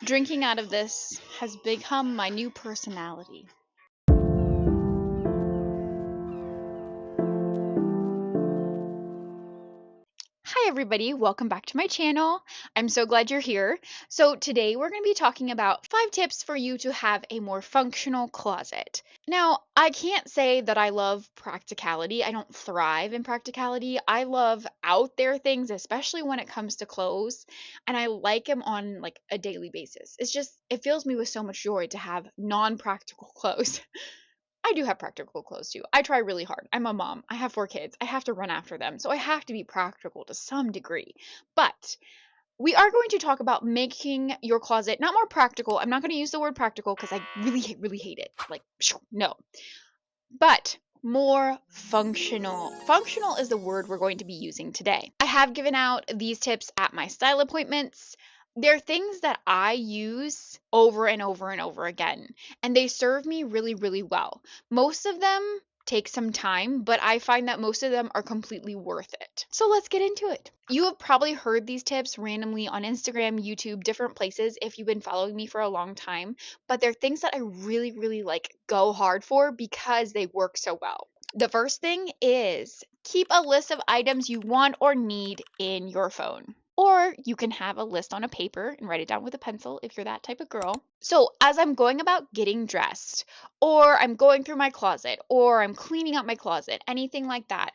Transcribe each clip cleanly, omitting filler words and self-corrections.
Drinking out of this has become my new personality. Hi everybody, welcome back to my channel. I'm so glad you're here. So today we're going to be talking about 5 tips for you to have a more functional closet. Now, I can't say that I love practicality. I don't thrive in practicality. I love out there things, especially when it comes to clothes, and I like them on like a daily basis. It fills me with so much joy to have non-practical clothes. I do have practical clothes too. I try really hard. I'm a mom. I have 4 kids. I have to run after them. So I have to be practical to some degree. But we are going to talk about making your closet not more practical. I'm not going to use the word practical because I really hate it. Like, no. But more functional. Functional is the word we're going to be using today. I have given out these tips at my style appointments. They're things that I use over and over and over again, and they serve me really well. Most of them take some time, but I find that most of them are completely worth it. So let's get into it. You have probably heard these tips randomly on Instagram, YouTube, different places if you've been following me for a long time, but they're things that I really like go hard for because they work so well. The first thing is keep a list of items you want or need in your phone. Or you can have a list on a paper and write it down with a pencil if you're that type of girl. So, as I'm going about getting dressed, or I'm going through my closet, or I'm cleaning up my closet, anything like that,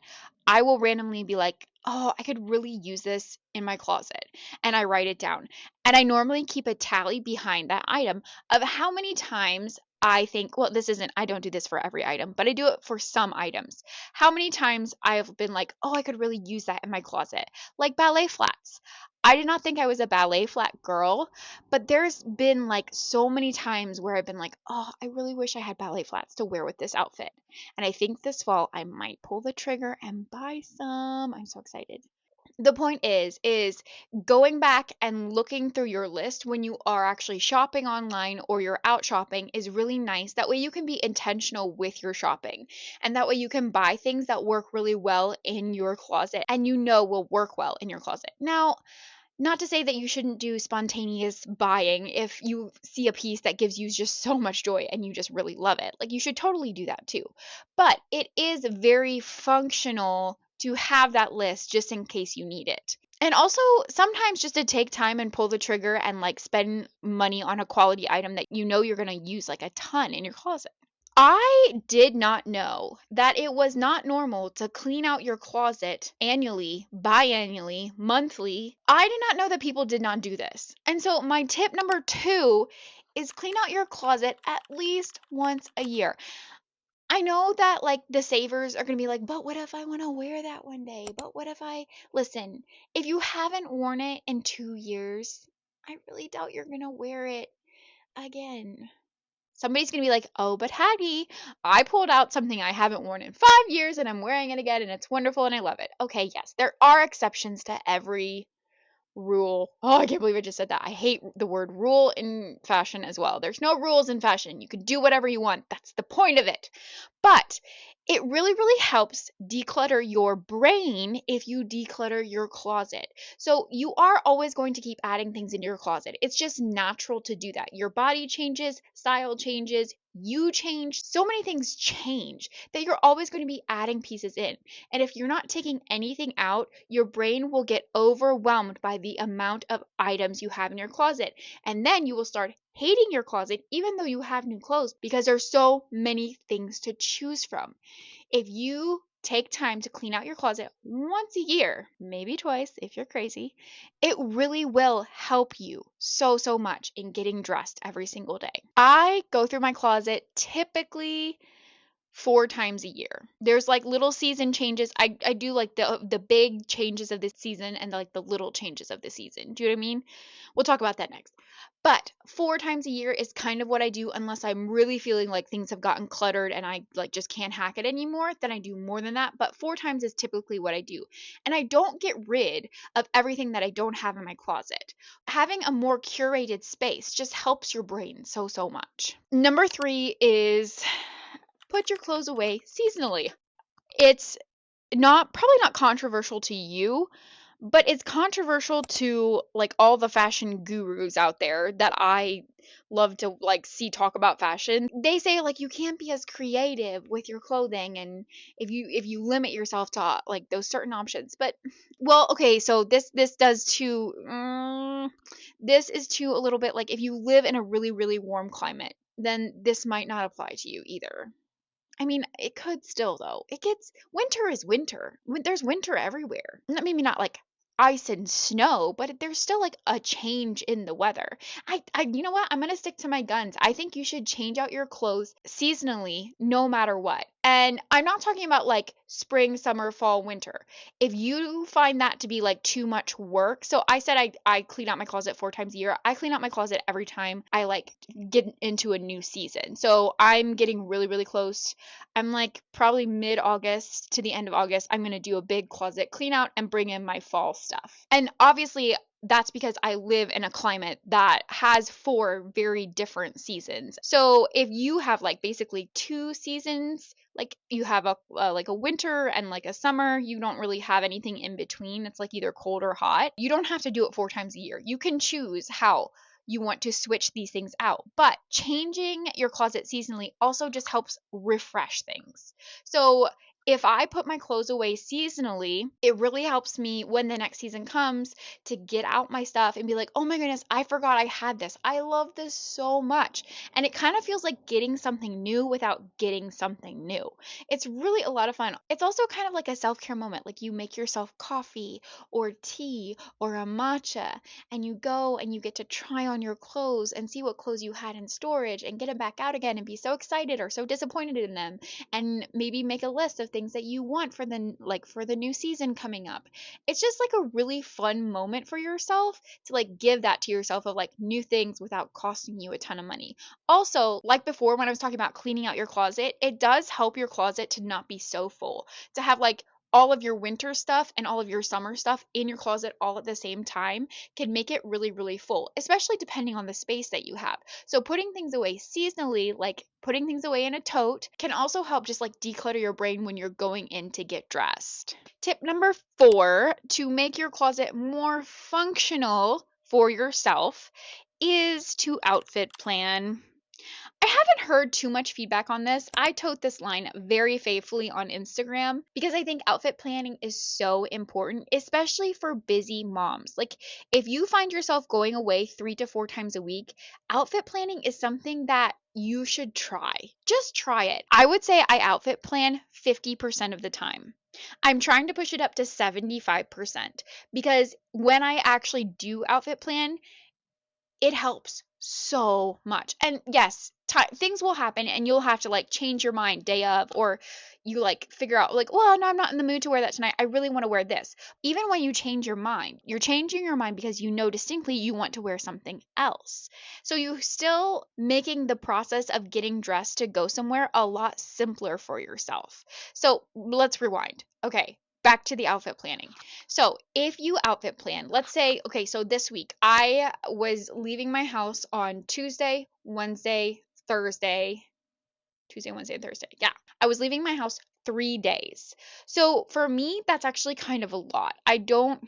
I will randomly be like, oh, I could really use this in my closet. And I write it down. And I normally keep a tally behind that item of how many times I think, well, I don't do this for every item, but I do it for some items. How many times I've been like, oh, I could really use that in my closet. Like ballet flats. I did not think I was a ballet flat girl, but there's been like so many times where I've been like, oh, I really wish I had ballet flats to wear with this outfit. And I think this fall I might pull the trigger and buy some. I'm so excited. The point is going back and looking through your list when you are actually shopping online or you're out shopping is really nice. That way you can be intentional with your shopping, and that way you can buy things that work really well in your closet and will work well in your closet. Now, not to say that you shouldn't do spontaneous buying if you see a piece that gives you just so much joy and you just really love it. Like, you should totally do that too. But it is very functional to have that list just in case you need it. And also, sometimes just to take time and pull the trigger and like spend money on a quality item that you know you're going to use like a ton in your closet. I did not know that it was not normal to clean out your closet annually, biannually, monthly. I did not know that people did not do this. And so my tip number 2 is clean out your closet at least once a year. I know that like the savers are going to be like, but what if I want to wear that one day? But what if listen, if you haven't worn it in 2 years, I really doubt you're going to wear it again. Somebody's going to be like, oh, but Hattie, I pulled out something I haven't worn in 5 years and I'm wearing it again and it's wonderful and I love it. Okay, yes, there are exceptions to every rule. Oh, I can't believe I just said that. I hate the word rule in fashion as well. There's no rules in fashion. You can do whatever you want. That's the point of it. But it really helps declutter your brain if you declutter your closet. So you are always going to keep adding things into your closet. It's just natural to do that. Your body changes, style changes, you change. So many things change that you're always going to be adding pieces in. And if you're not taking anything out, your brain will get overwhelmed by the amount of items you have in your closet. And then you will start hating your closet even though you have new clothes because there's so many things to choose from. If you take time to clean out your closet once a year, maybe twice if you're crazy, it really will help you so much in getting dressed every single day. I go through my closet typically 4 times a year. There's like little season changes. I do like the big changes of the season and like the little changes of the season. Do you know what I mean? We'll talk about that next. But 4 times a year is kind of what I do unless I'm really feeling like things have gotten cluttered and I like just can't hack it anymore. Then I do more than that. But 4 times is typically what I do. And I don't get rid of everything that I don't have in my closet. Having a more curated space just helps your brain so much. Number 3 is put your clothes away seasonally. It's probably not controversial to you, but it's controversial to like all the fashion gurus out there that I love to like see talk about fashion. They say like you can't be as creative with your clothing, and if you limit yourself to like those certain options. But well, okay, so this does too this is too a little bit like if you live in a really really warm climate, then this might not apply to you either. I mean, it could still though. It gets winter is winter. There's winter everywhere. Maybe not like ice and snow, but there's still like a change in the weather. You know what? I'm gonna stick to my guns. I think you should change out your clothes seasonally, no matter what. And I'm not talking about like spring, summer, fall, winter. If you find that to be like too much work, so I said I clean out my closet 4 times a year. I clean out my closet every time I like get into a new season. So I'm getting really really close. I'm like probably mid August to the end of August, I'm going to do a big closet clean out and bring in my fall stuff. And obviously, that's because I live in a climate that has 4 very different seasons. So if you have like basically 2 seasons, like you have a like a winter and like a summer, you don't really have anything in between. It's like either cold or hot. You don't have to do it 4 times a year. You can choose how you want to switch these things out. But changing your closet seasonally also just helps refresh things. So if I put my clothes away seasonally, it really helps me when the next season comes to get out my stuff and be like, oh my goodness, I forgot I had this. I love this so much. And it kind of feels like getting something new without getting something new. It's really a lot of fun. It's also kind of like a self care moment. Like you make yourself coffee or tea or a matcha, and you go and you get to try on your clothes and see what clothes you had in storage and get them back out again and be so excited or so disappointed in them, and maybe make a list of things that you want for the new season coming up. It's just like a really fun moment for yourself to like give that to yourself of like new things without costing you a ton of money. Also, like before when I was talking about cleaning out your closet, it does help your closet to not be so full, to have like all of your winter stuff and all of your summer stuff in your closet all at the same time can make it really, really full, especially depending on the space that you have. So, putting things away seasonally, like putting things away in a tote, can also help just like declutter your brain when you're going in to get dressed. Tip number 4 to make your closet more functional for yourself is to outfit plan. I haven't heard too much feedback on this. I tote this line very faithfully on Instagram because I think outfit planning is so important, especially for busy moms. Like, if you find yourself going away 3 to 4 times a week, outfit planning is something that you should try. Just try it. I would say I outfit plan 50% of the time. I'm trying to push it up to 75% because when I actually do outfit plan, it helps so much. And yes, things will happen and you'll have to like change your mind day of, or you like figure out like, well, no, I'm not in the mood to wear that tonight. I really want to wear this. Even when you change your mind, you're changing your mind because you know distinctly you want to wear something else. So you still making the process of getting dressed to go somewhere a lot simpler for yourself. So let's rewind. Okay, back to the outfit planning. So, if you outfit plan, let's say, okay, so this week I was leaving my house on Tuesday, Wednesday, Thursday, Tuesday, Wednesday, and Thursday. Yeah. I was leaving my house 3 days. So, for me, that's actually kind of a lot. I don't,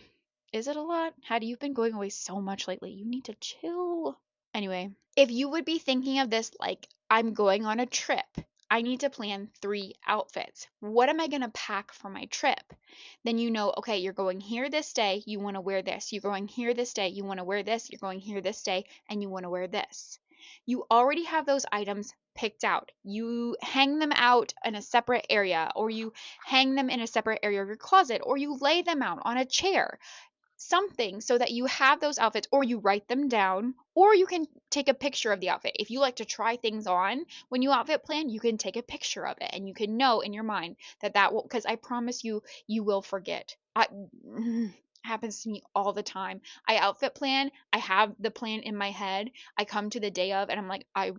is it a lot? Hattie, you've been going away so much lately. You need to chill. Anyway, if you would be thinking of this like I'm going on a trip, I need to plan 3 outfits. What am I going to pack for my trip? Then you know, okay, you're going here this day, you want to wear this. You're going here this day, you want to wear this. You're going here this day, and you want to wear this. You already have those items picked out. You hang them out in a separate area, or you hang them in a separate area of your closet, or you lay them out on a chair, something so that you have those outfits, or you write them down, or you can take a picture of the outfit. If you like to try things on when you outfit plan, you can take a picture of it and you can know in your mind that will, because I promise you, you will forget. Happens to me all the time. I outfit plan, I have the plan in my head. I come to the day of and I'm like, I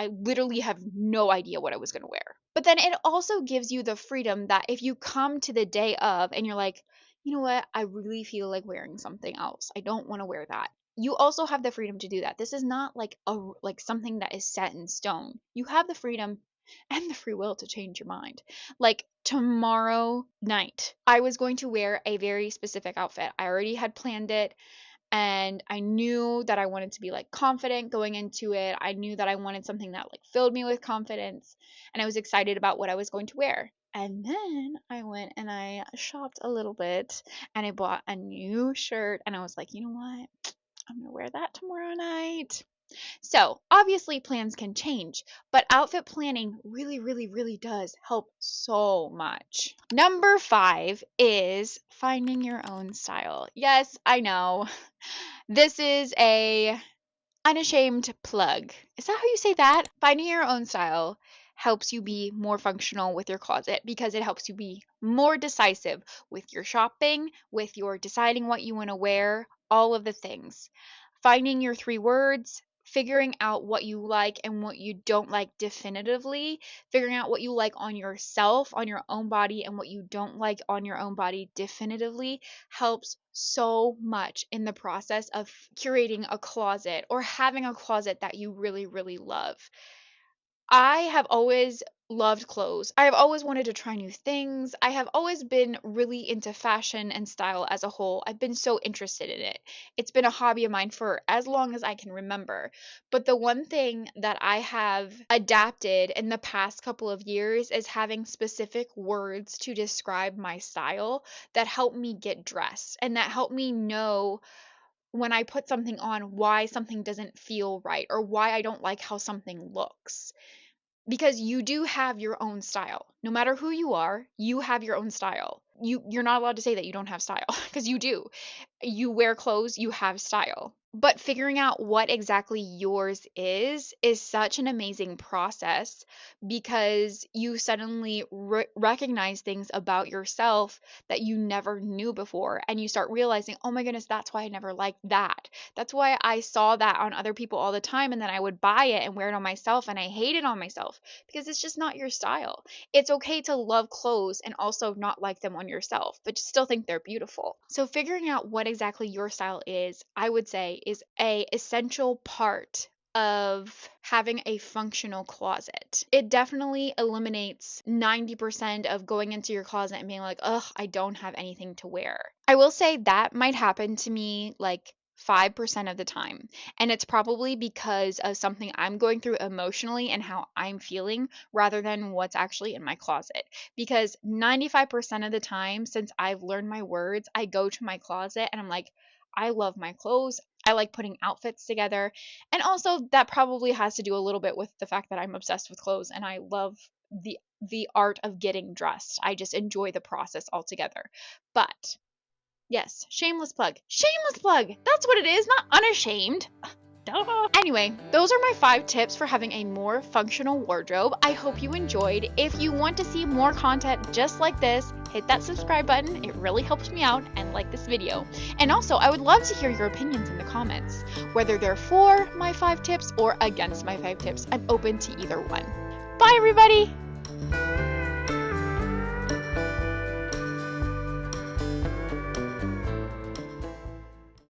literally have no idea what I was going to wear. But then it also gives you the freedom that if you come to the day of and you're like, you know what? I really feel like wearing something else. I don't want to wear that. You also have the freedom to do that. This is not like something that is set in stone. You have the freedom and the free will to change your mind. Like tomorrow night, I was going to wear a very specific outfit. I already had planned it, and I knew that I wanted to be like confident going into it. I knew that I wanted something that like filled me with confidence, and I was excited about what I was going to wear. And then I went and I shopped a little bit and I bought a new shirt, and I was like, you know what? I'm going to wear that tomorrow night. So, obviously, plans can change, but outfit planning really, really, really does help so much. Number 5 is finding your own style. Yes, I know. This is a unashamed plug. Is that how you say that? Finding your own style helps you be more functional with your closet because it helps you be more decisive with your shopping, with your deciding what you want to wear, all of the things. Finding your 3 words, figuring out what you like and what you don't like definitively, figuring out what you like on yourself, on your own body, and what you don't like on your own body definitively helps so much in the process of curating a closet or having a closet that you really, really love. I have always loved clothes. I have always wanted to try new things. I have always been really into fashion and style as a whole. I've been so interested in it. It's been a hobby of mine for as long as I can remember. But the one thing that I have adapted in the past couple of years is having specific words to describe my style that help me get dressed and that help me know when I put something on why something doesn't feel right or why I don't like how something looks, because you do have your own style. No matter who you are, you have your own style. You're not allowed to say that you don't have style because you do. You wear clothes, you have style. But figuring out what exactly yours is such an amazing process because you suddenly recognize things about yourself that you never knew before, and you start realizing, "Oh my goodness, that's why I never liked that. That's why I saw that on other people all the time and then I would buy it and wear it on myself and I hate it on myself because it's just not your style." It's okay to love clothes and also not like them on yourself, but still think they're beautiful. So figuring out what exactly your style is, I would say, is a essential part of having a functional closet. It definitely eliminates 90% of going into your closet and being like, ugh, I don't have anything to wear. I will say that might happen to me like 5% of the time. And it's probably because of something I'm going through emotionally and how I'm feeling rather than what's actually in my closet. Because 95% of the time, since I've learned my words, I go to my closet and I'm like, I love my clothes. I like putting outfits together. And also that probably has to do a little bit with the fact that I'm obsessed with clothes and I love the art of getting dressed. I just enjoy the process altogether. But yes, shameless plug. Shameless plug! That's what it is, not unashamed. Duh. Anyway, those are my 5 tips for having a more functional wardrobe. I hope you enjoyed. If you want to see more content just like this, hit that subscribe button. It really helps me out, and like this video. And also, I would love to hear your opinions in the comments, whether they're for my 5 tips or against my 5 tips. I'm open to either one. Bye, everybody!